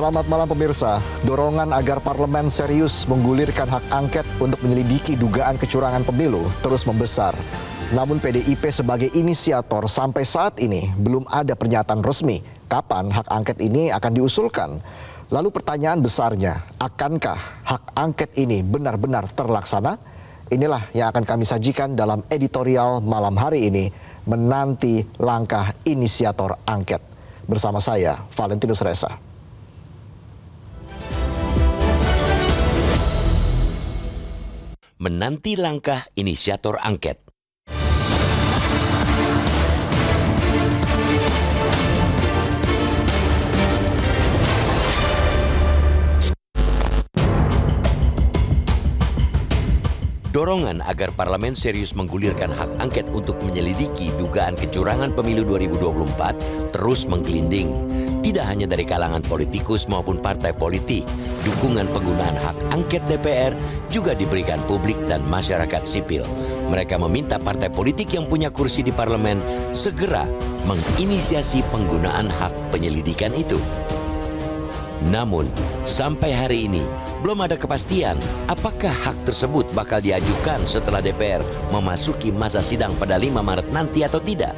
Selamat malam pemirsa. Dorongan agar parlemen serius menggulirkan hak angket untuk menyelidiki dugaan kecurangan pemilu terus membesar. Namun PDIP sebagai inisiator sampai saat ini belum ada pernyataan resmi kapan hak angket ini akan diusulkan. Lalu pertanyaan besarnya, akankah hak angket ini benar-benar terlaksana? Inilah yang akan kami sajikan dalam editorial malam hari ini, menanti langkah inisiator angket. Bersama saya, Valentinus Reza. Menanti langkah inisiator angket. Dorongan agar parlemen serius menggulirkan hak angket untuk menyelidiki dugaan kecurangan pemilu 2024 terus menggelinding. Tidak hanya dari kalangan politikus maupun partai politik, dukungan penggunaan hak angket DPR juga diberikan publik dan masyarakat sipil. Mereka meminta partai politik yang punya kursi di parlemen segera menginisiasi penggunaan hak penyelidikan itu. Namun, sampai hari ini, belum ada kepastian apakah hak tersebut bakal diajukan setelah DPR memasuki masa sidang pada 5 Maret nanti atau tidak.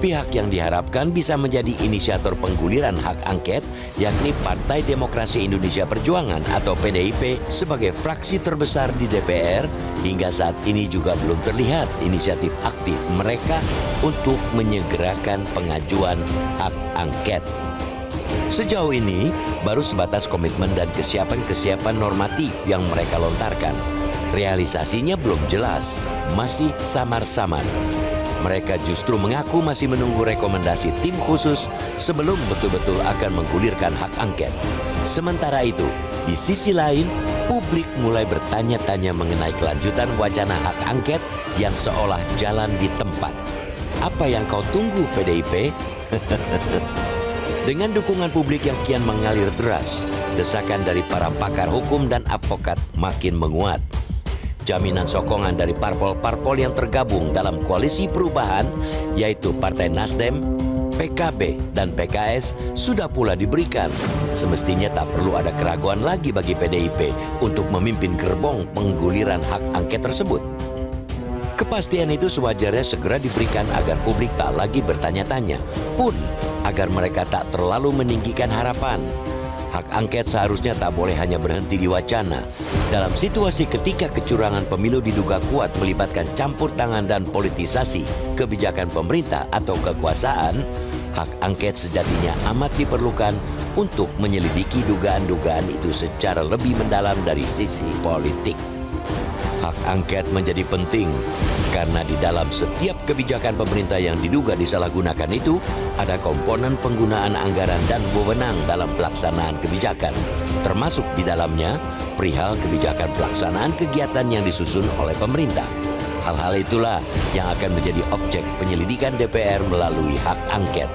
Pihak yang diharapkan bisa menjadi inisiator pengguliran hak angket yakni Partai Demokrasi Indonesia Perjuangan atau PDIP sebagai fraksi terbesar di DPR. Hingga saat ini juga belum terlihat inisiatif aktif mereka untuk menyegerakan pengajuan hak angket. Sejauh ini, baru sebatas komitmen dan kesiapan-kesiapan normatif yang mereka lontarkan. Realisasinya belum jelas, masih samar-samar. Mereka justru mengaku masih menunggu rekomendasi tim khusus sebelum betul-betul akan menggulirkan hak angket. Sementara itu, di sisi lain, publik mulai bertanya-tanya mengenai kelanjutan wacana hak angket yang seolah jalan di tempat. Apa yang kau tunggu, PDIP? Dengan dukungan publik yang kian mengalir deras, desakan dari para pakar hukum dan advokat makin menguat. Jaminan sokongan dari parpol-parpol yang tergabung dalam koalisi perubahan, yaitu Partai Nasdem, PKB, dan PKS sudah pula diberikan. Semestinya tak perlu ada keraguan lagi bagi PDIP untuk memimpin gerbong pengguliran hak angket tersebut. Kepastian itu sewajarnya segera diberikan agar publik tak lagi bertanya-tanya, pun agar mereka tak terlalu meninggikan harapan. Hak angket seharusnya tak boleh hanya berhenti di wacana. Dalam situasi ketika kecurangan pemilu diduga kuat melibatkan campur tangan dan politisasi kebijakan pemerintah atau kekuasaan, hak angket sejatinya amat diperlukan untuk menyelidiki dugaan-dugaan itu secara lebih mendalam dari sisi politik. Hak angket menjadi penting karena di dalam setiap kebijakan pemerintah yang diduga disalahgunakan itu ada komponen penggunaan anggaran dan wewenang dalam pelaksanaan kebijakan, termasuk di dalamnya perihal kebijakan pelaksanaan kegiatan yang disusun oleh pemerintah. Hal-hal itulah yang akan menjadi objek penyelidikan DPR melalui hak angket.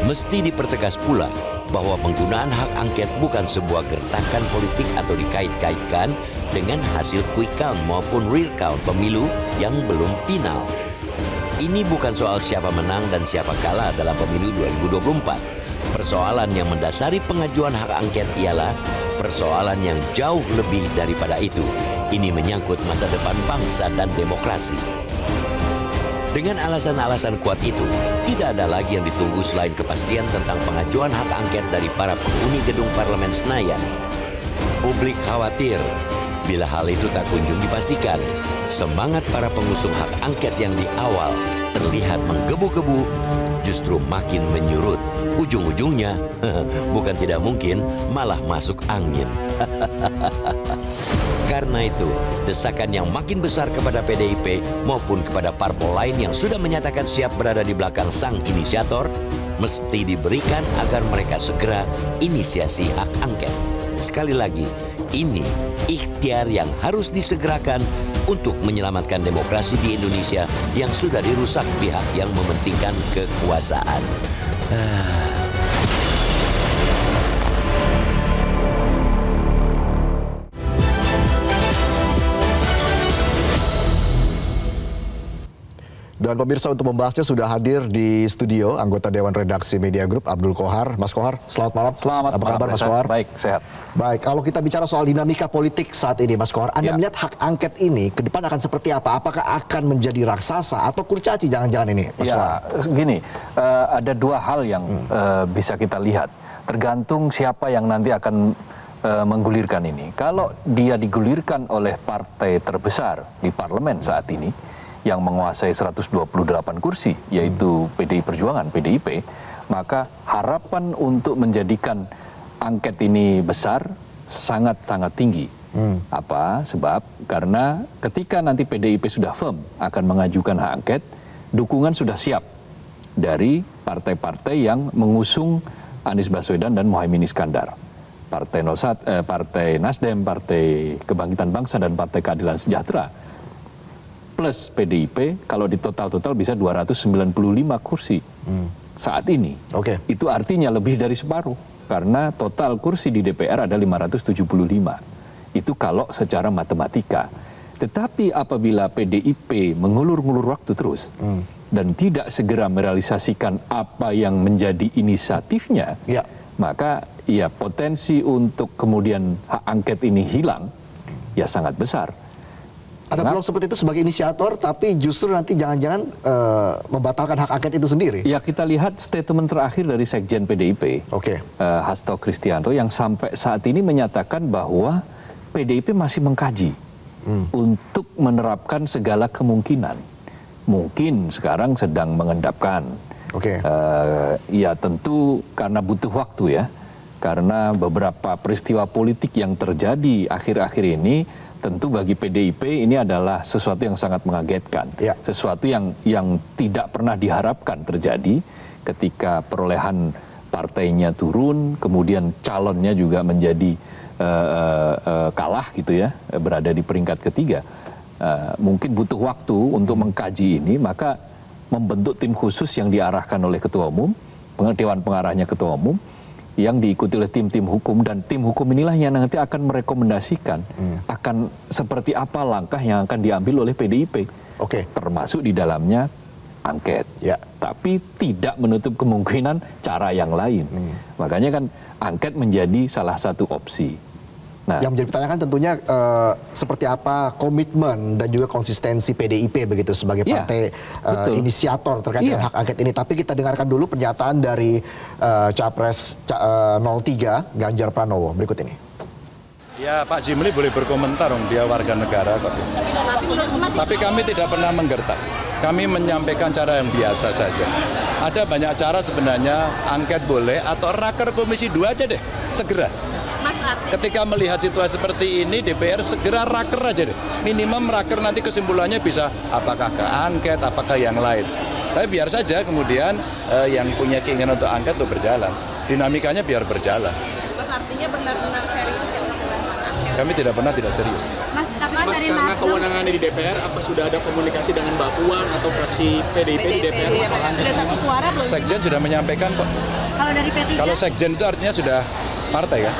Mesti dipertegas pula bahwa penggunaan hak angket bukan sebuah gertakan politik atau dikait-kaitkan dengan hasil quick count maupun real count pemilu yang belum final. Ini bukan soal siapa menang dan siapa kalah dalam pemilu 2024. Persoalan yang mendasari pengajuan hak angket ialah persoalan yang jauh lebih daripada itu. Ini menyangkut masa depan bangsa dan demokrasi. Dengan alasan-alasan kuat itu, tidak ada lagi yang ditunggu selain kepastian tentang pengajuan hak angket dari para penghuni gedung Parlemen Senayan. Publik khawatir bila hal itu tak kunjung dipastikan, semangat para pengusung hak angket yang di awal terlihat menggebu-gebu justru makin menyurut. Ujung-ujungnya, bukan tidak mungkin, malah masuk angin. Karena itu, desakan yang makin besar kepada PDIP maupun kepada parpol lain yang sudah menyatakan siap berada di belakang sang inisiator mesti diberikan agar mereka segera inisiasi hak angket. Sekali lagi, ini ikhtiar yang harus disegerakan untuk menyelamatkan demokrasi di Indonesia yang sudah dirusak pihak yang mementingkan kekuasaan. Dan pemirsa, untuk membahasnya sudah hadir di studio anggota Dewan Redaksi Media Group Abdul Kohar. Mas Kohar, selamat malam. Selamat Apa malam, kabar Mas Kohar? Baik, sehat. Baik, kalau kita bicara soal dinamika politik saat ini Mas Kohar, Anda melihat hak angket ini ke depan akan seperti apa? Apakah akan menjadi raksasa atau kurcaci jangan-jangan ini Mas Kohar? Gini, ada dua hal yang bisa kita lihat. Tergantung siapa yang nanti akan menggulirkan ini. Kalau dia digulirkan oleh partai terbesar di parlemen saat ini, yang menguasai 128 kursi, yaitu PDI Perjuangan, PDIP, maka harapan untuk menjadikan angket ini besar sangat-sangat tinggi. Apa? Sebab karena ketika nanti PDIP sudah firm akan mengajukan hak angket, dukungan sudah siap dari partai-partai yang mengusung Anies Baswedan dan Muhaimin Iskandar. Partai Partai Nasdem, Partai Kebangkitan Bangsa, dan Partai Keadilan Sejahtera. Plus PDIP, kalau di total-total bisa 295 kursi saat ini. Itu artinya lebih dari separuh, karena total kursi di DPR ada 575. Itu kalau secara matematika. Tetapi apabila PDIP mengulur-ngulur waktu terus dan tidak segera merealisasikan apa yang menjadi inisiatifnya, maka ya potensi untuk kemudian hak angket ini hilang ya sangat besar. Ada peluang seperti itu sebagai inisiator, tapi justru nanti jangan-jangan membatalkan hak angket itu sendiri. Ya, kita lihat statement terakhir dari Sekjen PDIP, Hasto Kristianto, yang sampai saat ini menyatakan bahwa PDIP masih mengkaji untuk menerapkan segala kemungkinan. Mungkin sekarang sedang mengendapkan. Ya tentu karena butuh waktu ya, karena beberapa peristiwa politik yang terjadi akhir-akhir ini, tentu bagi PDIP ini adalah sesuatu yang sangat mengagetkan, sesuatu yang tidak pernah diharapkan terjadi ketika perolehan partainya turun, kemudian calonnya juga menjadi kalah gitu ya, berada di peringkat ketiga. Mungkin butuh waktu untuk mengkaji ini, maka membentuk tim khusus yang diarahkan oleh Ketua Umum, Dewan Pengarahnya Ketua Umum, yang diikuti oleh tim-tim hukum, dan tim hukum inilah yang nanti akan merekomendasikan akan seperti apa langkah yang akan diambil oleh PDIP, termasuk di dalamnya angket, tapi tidak menutup kemungkinan cara yang lain. Makanya kan angket menjadi salah satu opsi. Nah, yang menjadi pertanyaan tentunya seperti apa komitmen dan juga konsistensi PDIP begitu sebagai partai inisiator terkait dengan hak angket ini. Tapi kita dengarkan dulu pernyataan dari Capres 03 Ganjar Pranowo berikut ini. Ya, Pak Jimli boleh berkomentar, dia warga negara kok. Tapi kami tidak pernah menggertak. Kami menyampaikan cara yang biasa saja. Ada banyak cara sebenarnya, angket boleh atau raker Komisi 2 aja deh, segera. Ketika melihat situasi seperti ini, DPR segera raker aja deh. Minimum raker, nanti kesimpulannya bisa apakah ke angket, apakah yang lain. Tapi biar saja kemudian yang punya keinginan untuk angket itu berjalan. Dinamikanya biar berjalan. Mas, artinya benar-benar serius ya usulan hak angket? Kami tidak pernah tidak serius. Mas, karena kewenangannya di DPR, apa sudah ada komunikasi dengan Mbak Puan atau fraksi PDIP di DPR? Sudah satu suara belum? Sekjen sudah menyampaikan kok. Kalau dari P3? Kalau Sekjen itu artinya sudah partai kan?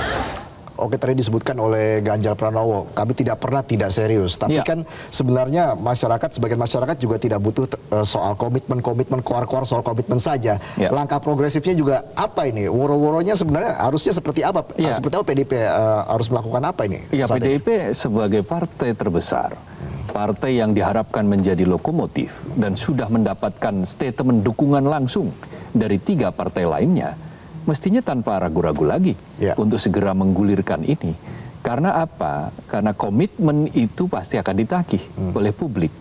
Tadi disebutkan oleh Ganjar Pranowo, kami tidak pernah tidak serius. Tapi kan sebenarnya sebagian masyarakat juga tidak butuh soal komitmen keluar soal komitmen saja. Langkah progresifnya juga apa ini? Woro-woronya sebenarnya harusnya seperti apa? Seperti apa PDIP harus melakukan apa ini? Ya, PDIP sebagai partai terbesar, partai yang diharapkan menjadi lokomotif dan sudah mendapatkan statement dukungan langsung dari 3 partai lainnya, mestinya tanpa ragu-ragu lagi untuk segera menggulirkan ini. Karena apa? Karena komitmen itu pasti akan ditagih oleh publik.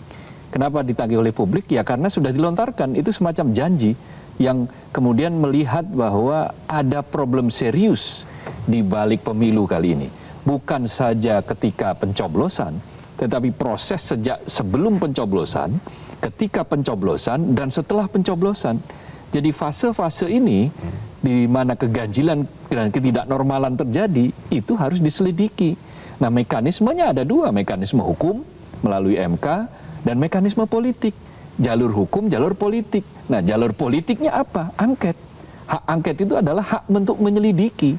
Kenapa ditagih oleh publik? Ya karena sudah dilontarkan, itu semacam janji yang kemudian melihat bahwa ada problem serius di balik pemilu kali ini. Bukan saja ketika pencoblosan, tetapi proses sejak sebelum pencoblosan, ketika pencoblosan, dan setelah pencoblosan. Jadi fase-fase ini di mana keganjilan dan ketidaknormalan terjadi, itu harus diselidiki. Nah, mekanismenya ada 2, mekanisme hukum melalui MK dan mekanisme politik. Jalur hukum, jalur politik. Nah, jalur politiknya apa? Angket. Hak angket itu adalah hak untuk menyelidiki.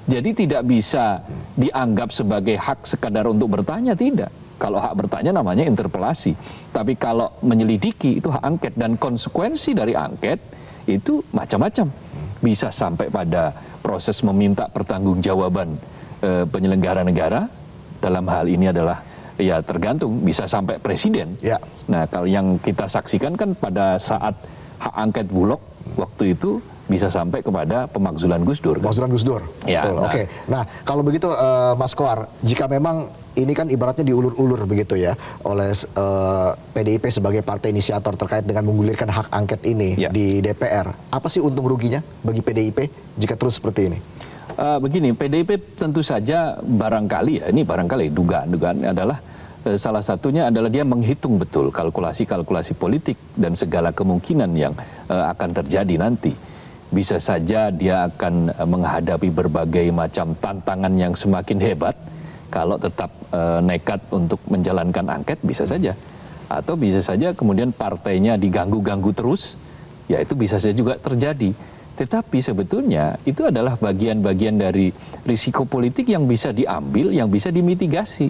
Jadi tidak bisa dianggap sebagai hak sekadar untuk bertanya, tidak. Kalau hak bertanya namanya interpelasi. Tapi kalau menyelidiki itu hak angket, dan konsekuensi dari angket itu macam-macam. Bisa sampai pada proses meminta pertanggungjawaban penyelenggara negara. Dalam hal ini adalah ya tergantung, bisa sampai presiden. Ya. Nah, kalau yang kita saksikan kan pada saat hak angket Bulog waktu itu bisa sampai kepada pemakzulan Gus Dur. Pemakzulan Gus Dur. Ya, Betul. nah. Oke. Nah, kalau begitu Mas Kohar, jika memang ini kan ibaratnya diulur-ulur begitu ya oleh PDIP sebagai partai inisiator terkait dengan menggulirkan hak angket ini Ya. di DPR, apa sih untung ruginya bagi PDIP jika terus seperti ini? Begini, PDIP tentu saja barangkali, ya ini barangkali dugaan adalah salah satunya adalah dia menghitung betul kalkulasi-kalkulasi politik dan segala kemungkinan yang akan terjadi nanti. Bisa saja dia akan menghadapi berbagai macam tantangan yang semakin hebat kalau tetap nekat untuk menjalankan angket, bisa saja. Atau bisa saja kemudian partainya diganggu-ganggu terus, ya itu bisa saja juga terjadi. Tetapi sebetulnya itu adalah bagian-bagian dari risiko politik yang bisa diambil, yang bisa dimitigasi.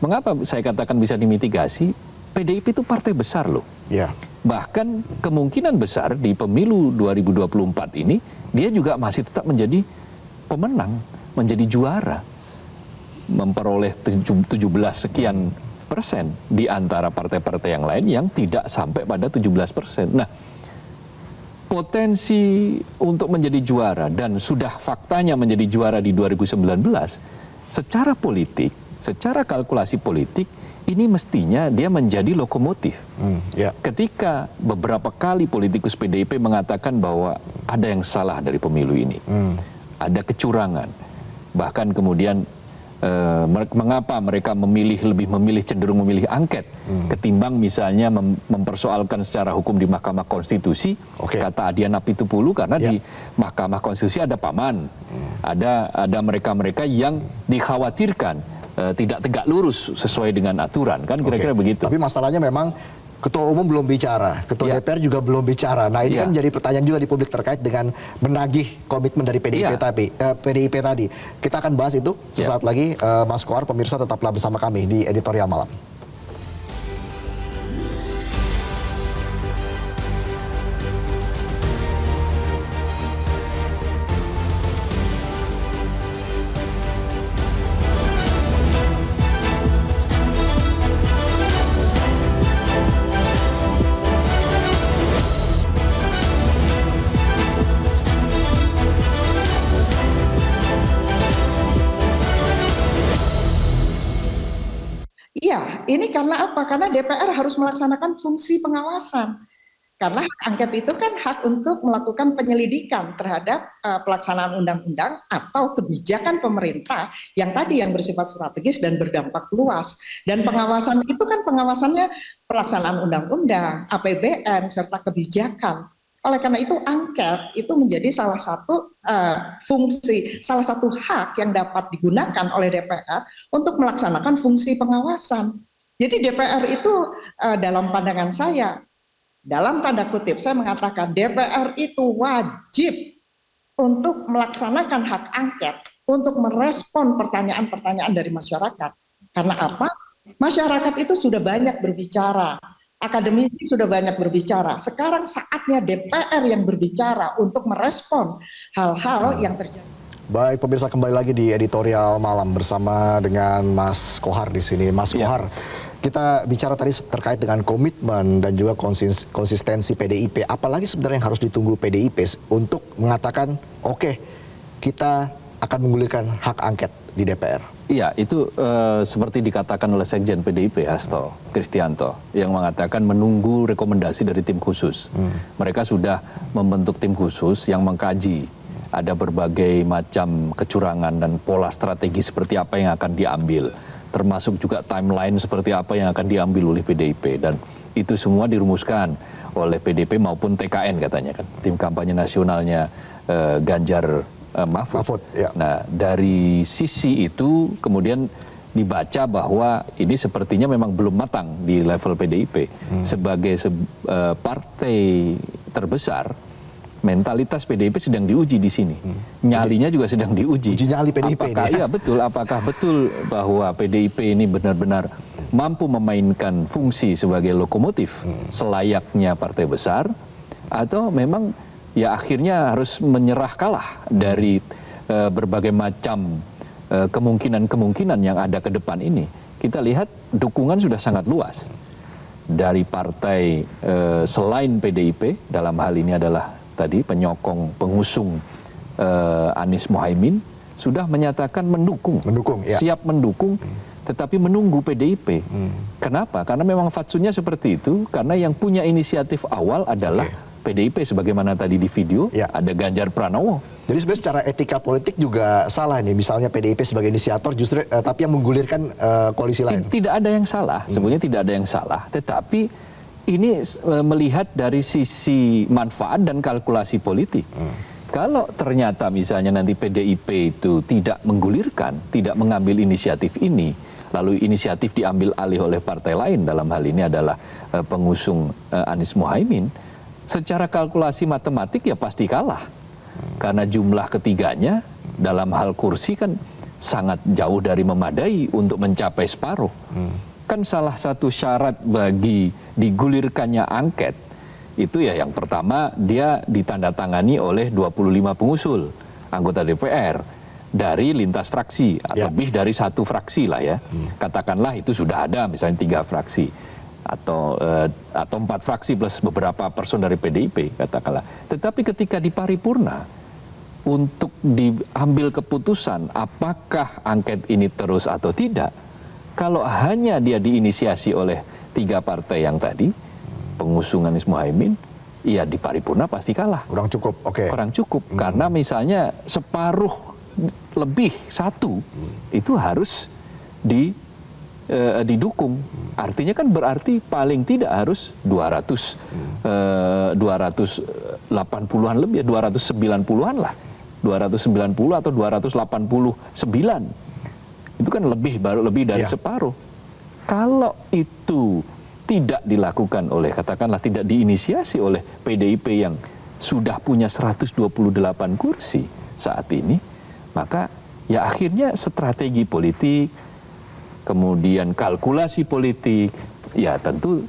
Mengapa saya katakan bisa dimitigasi? PDIP itu partai besar loh. Ya. Bahkan kemungkinan besar di pemilu 2024 ini, dia juga masih tetap menjadi pemenang, menjadi juara. Memperoleh 17 sekian persen di antara partai-partai yang lain yang tidak sampai pada 17%. Nah, potensi untuk menjadi juara dan sudah faktanya menjadi juara di 2019, secara politik, secara kalkulasi politik, ini mestinya dia menjadi lokomotif. Ya. Ketika beberapa kali politikus PDIP mengatakan bahwa ada yang salah dari pemilu ini, ada kecurangan, bahkan kemudian mengapa mereka lebih memilih cenderung memilih angket ketimbang misalnya mempersoalkan secara hukum di Mahkamah Konstitusi. Kata Adian Apitupulu, karena di Mahkamah Konstitusi ada paman, ada mereka-mereka yang dikhawatirkan tidak tegak lurus sesuai dengan aturan, kan kira-kira begitu. Tapi masalahnya memang Ketua Umum belum bicara, Ketua DPR juga belum bicara. Nah ini kan menjadi pertanyaan juga di publik terkait dengan menagih komitmen dari PDIP tadi. Kita akan bahas itu sesaat lagi. Mas Kohar, pemirsa tetaplah bersama kami di Editorial Malam. Iya, ini karena apa? Karena DPR harus melaksanakan fungsi pengawasan. Karena hak angket itu kan hak untuk melakukan penyelidikan terhadap pelaksanaan undang-undang atau kebijakan pemerintah yang tadi yang bersifat strategis dan berdampak luas. Dan pengawasan itu kan pengawasannya pelaksanaan undang-undang, APBN, serta kebijakan. Oleh karena itu angket itu menjadi salah satu fungsi, salah satu hak yang dapat digunakan oleh DPR untuk melaksanakan fungsi pengawasan. Jadi DPR itu dalam pandangan saya, dalam tanda kutip saya mengatakan DPR itu wajib untuk melaksanakan hak angket, untuk merespon pertanyaan-pertanyaan dari masyarakat. Karena apa? Masyarakat itu sudah banyak berbicara. Akademisi sudah banyak berbicara. Sekarang saatnya DPR yang berbicara untuk merespon hal-hal yang terjadi. Baik, pemirsa, kembali lagi di Editorial Malam bersama dengan Mas Kohar di sini. Mas Kohar, kita bicara tadi terkait dengan komitmen dan juga konsistensi PDIP. Apalagi sebenarnya yang harus ditunggu PDIP untuk mengatakan, oke, kita akan menggulirkan hak angket di DPR. Iya, itu seperti dikatakan oleh Sekjen PDIP Hasto Kristianto yang mengatakan menunggu rekomendasi dari tim khusus. Mereka sudah membentuk tim khusus yang mengkaji ada berbagai macam kecurangan dan pola strategi seperti apa yang akan diambil, termasuk juga timeline seperti apa yang akan diambil oleh PDIP, dan itu semua dirumuskan oleh PDIP maupun TKN katanya kan, tim kampanye nasionalnya Ganjar Mahfud. Ya. Nah, dari sisi itu kemudian dibaca bahwa ini sepertinya memang belum matang di level PDIP. Sebagai partai terbesar, mentalitas PDIP sedang diuji di sini. Nyalinya juga sedang diuji. Uji nyali PDIP apakah, ini ya? Iya betul, apakah betul bahwa PDIP ini benar-benar mampu memainkan fungsi sebagai lokomotif selayaknya partai besar, atau memang ya akhirnya harus menyerah kalah dari berbagai macam kemungkinan-kemungkinan yang ada ke depan ini. Kita lihat dukungan sudah sangat luas dari partai selain PDIP, dalam hal ini adalah tadi penyokong pengusung Anies Mohaimin, sudah menyatakan mendukung, ya. siap mendukung, tetapi menunggu PDIP. Kenapa? Karena memang fatsunya seperti itu, karena yang punya inisiatif awal adalah PDIP, sebagaimana tadi di video, ada Ganjar Pranowo. Jadi sebenarnya secara etika politik juga salah nih, misalnya PDIP sebagai inisiator justru tapi yang menggulirkan koalisi lain. Tidak ada yang salah, sebenarnya tidak ada yang salah, tetapi ini melihat dari sisi manfaat dan kalkulasi politik. Kalau ternyata misalnya nanti PDIP itu tidak menggulirkan, tidak mengambil inisiatif ini, lalu inisiatif diambil alih oleh partai lain, dalam hal ini adalah pengusung Anies Mohaimin, secara kalkulasi matematik ya pasti kalah. Karena jumlah ketiganya dalam hal kursi kan sangat jauh dari memadai untuk mencapai separuh. Kan salah satu syarat bagi digulirkannya angket, itu ya yang pertama dia ditandatangani oleh 25 pengusul anggota DPR dari lintas fraksi, lebih dari satu fraksi lah ya. Katakanlah itu sudah ada misalnya 3 fraksi atau 4 fraksi plus beberapa person dari PDIP katakanlah. Tetapi ketika di paripurna untuk diambil keputusan apakah angket ini terus atau tidak, kalau hanya dia diinisiasi oleh 3 partai yang tadi, pengusung Anies Mohaimin, ya di paripurna pasti kalah. Kurang cukup, Kurang cukup, karena misalnya separuh lebih satu itu harus didukung. Artinya kan berarti paling tidak harus 280-an lebih, 290-an lah. 290 atau 289. Itu kan baru lebih dari separuh. Kalau itu tidak dilakukan oleh, katakanlah tidak diinisiasi oleh PDIP yang sudah punya 128 kursi saat ini, maka ya akhirnya strategi politik, kemudian kalkulasi politik, ya tentu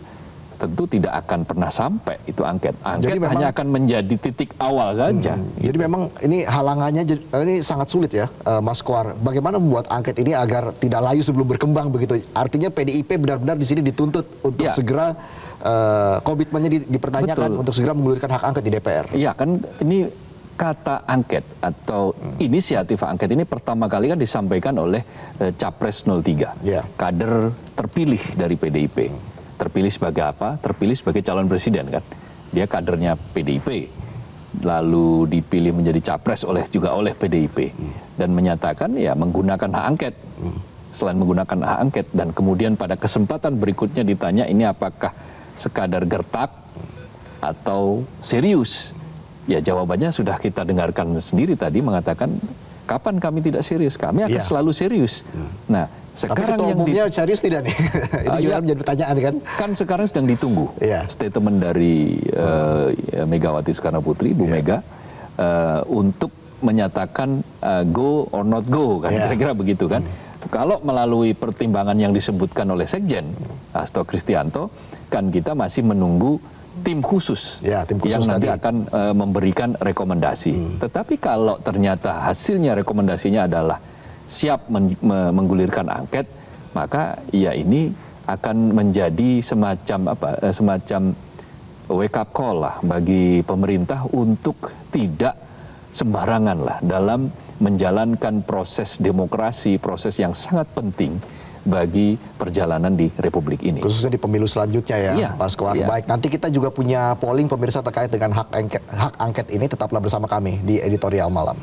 tidak akan pernah sampai itu angket. Angket memang, hanya akan menjadi titik awal saja. Jadi memang ini halangannya ini sangat sulit ya, Mas Koar. Bagaimana membuat angket ini agar tidak layu sebelum berkembang begitu? Artinya PDIP benar-benar di sini dituntut untuk segera komitmennya dipertanyakan untuk segera menggulirkan hak angket di DPR. Iya kan, ini kata angket atau inisiatif angket ini pertama kali kan disampaikan oleh Capres 03, kader terpilih dari PDIP. Terpilih sebagai apa? Terpilih sebagai calon presiden kan. Dia kadernya PDIP. Lalu dipilih menjadi capres juga oleh PDIP. Dan menyatakan ya menggunakan hak angket. Selain menggunakan hak angket, dan kemudian pada kesempatan berikutnya ditanya ini apakah sekadar gertak atau serius? Ya jawabannya sudah kita dengarkan sendiri tadi, mengatakan kapan kami tidak serius? Kami akan selalu serius. Nah, sekarang tapi ketua umumnya serius tidak nih? Itu juga menjadi pertanyaan kan? Kan sekarang sedang ditunggu statement dari Megawati Soekarno Putri, Bu Mega, untuk menyatakan go or not go, kan kira-kira begitu kan? Kalau melalui pertimbangan yang disebutkan oleh Sekjen Hasto Kristianto, kan kita masih menunggu tim khusus, yang nanti akan memberikan rekomendasi. Tetapi kalau ternyata hasilnya rekomendasinya adalah siap menggulirkan angket, maka ya ini akan menjadi semacam wake up call lah bagi pemerintah untuk tidak sembarangan lah dalam menjalankan proses demokrasi, proses yang sangat penting bagi perjalanan di Republik ini. Khususnya di pemilu selanjutnya ya, Mas Koar. Baik, nanti kita juga punya polling pemirsa terkait dengan hak angket ini. Tetaplah bersama kami di Editorial Malam.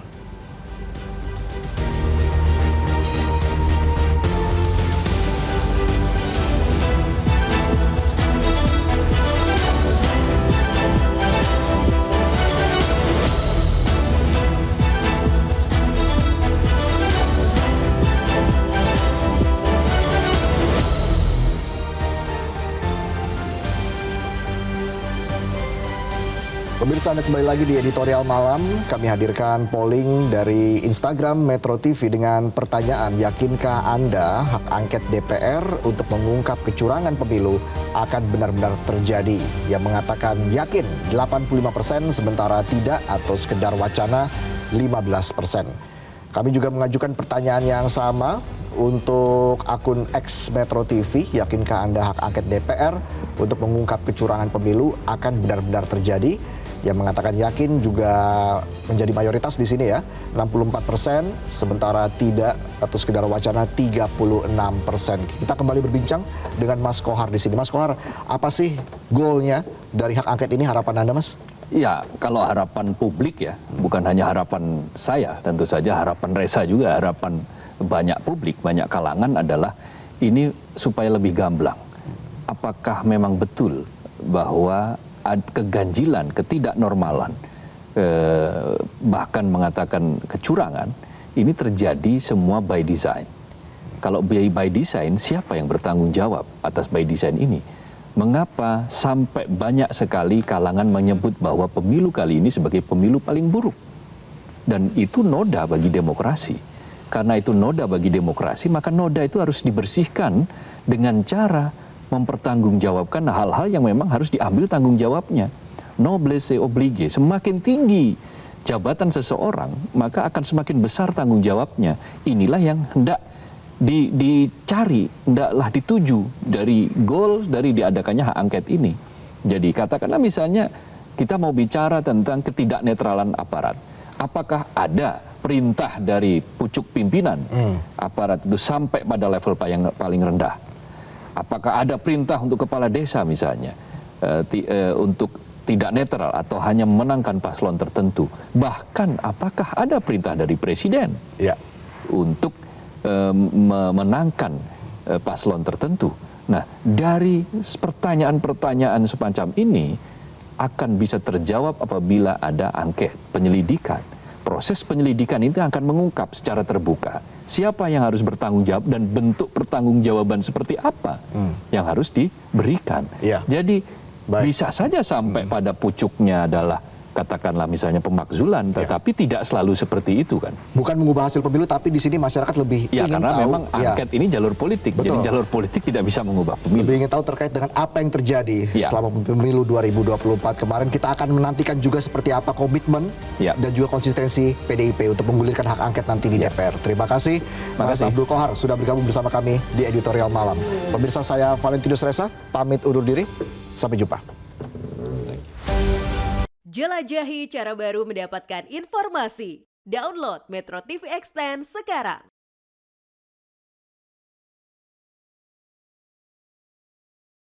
Pemirsa, Anda kembali lagi di editorial malam. Kami hadirkan polling dari Instagram Metro TV dengan pertanyaan, yakinkah Anda hak angket DPR untuk mengungkap kecurangan pemilu akan benar-benar terjadi? Yang mengatakan yakin 85%, sementara tidak atau sekedar wacana 15%. Kami juga mengajukan pertanyaan yang sama untuk akun X Metro TV, yakinkah Anda hak angket DPR untuk mengungkap kecurangan pemilu akan benar-benar terjadi? Yang mengatakan yakin juga menjadi mayoritas di sini ya, 64%, sementara tidak atau sekedar wacana 36%. Kita kembali berbincang dengan Mas Kohar di sini. Mas Kohar, apa sih goalnya dari hak angket ini, harapan Anda, Mas? Ya, kalau harapan publik ya, bukan hanya harapan saya, tentu saja harapan Reza juga, harapan banyak publik, banyak kalangan adalah ini supaya lebih gamblang. Apakah memang betul bahwa keganjilan, ketidaknormalan, bahkan mengatakan kecurangan, ini terjadi semua by design. Kalau by design, siapa yang bertanggung jawab atas by design ini? Mengapa sampai banyak sekali kalangan menyebut bahwa pemilu kali ini sebagai pemilu paling buruk? Dan itu noda bagi demokrasi. Karena itu noda bagi demokrasi, maka noda itu harus dibersihkan dengan cara mempertanggungjawabkan hal-hal yang memang harus diambil tanggung jawabnya. Noblesse oblige, semakin tinggi jabatan seseorang, maka akan semakin besar tanggung jawabnya. Inilah yang hendak dicari, hendaklah dituju dari goal dari diadakannya hak angket ini. Jadi katakanlah misalnya kita mau bicara tentang ketidaknetralan aparat. Apakah ada perintah dari pucuk pimpinan aparat itu sampai pada level paling rendah? Apakah ada perintah untuk kepala desa misalnya untuk tidak netral atau hanya memenangkan paslon tertentu? Bahkan apakah ada perintah dari presiden untuk memenangkan paslon tertentu? Nah, dari pertanyaan-pertanyaan semacam ini akan bisa terjawab apabila ada angket, penyelidikan. Proses penyelidikan ini akan mengungkap secara terbuka siapa yang harus bertanggung jawab dan bentuk pertanggungjawaban seperti apa yang harus diberikan. Jadi bisa saja sampai pada pucuknya adalah katakanlah misalnya pemakzulan, tetapi tidak selalu seperti itu kan. Bukan mengubah hasil pemilu, tapi di sini masyarakat lebih ingin karena tahu. Memang angket ini jalur politik, Betul. jadi jalur politik tidak bisa mengubah pemilu. Lebih ingin tahu terkait dengan apa yang terjadi selama pemilu 2024 kemarin. Kita akan menantikan juga seperti apa komitmen dan juga konsistensi PDIP untuk menggulirkan hak angket nanti di DPR. Terima kasih Mas Abdul Kohar sudah bergabung bersama kami di editorial malam. Pemirsa, saya Valentinus Reza, pamit undur diri. Sampai jumpa. Jelajahi cara baru mendapatkan informasi. Download Metro TV Extend sekarang.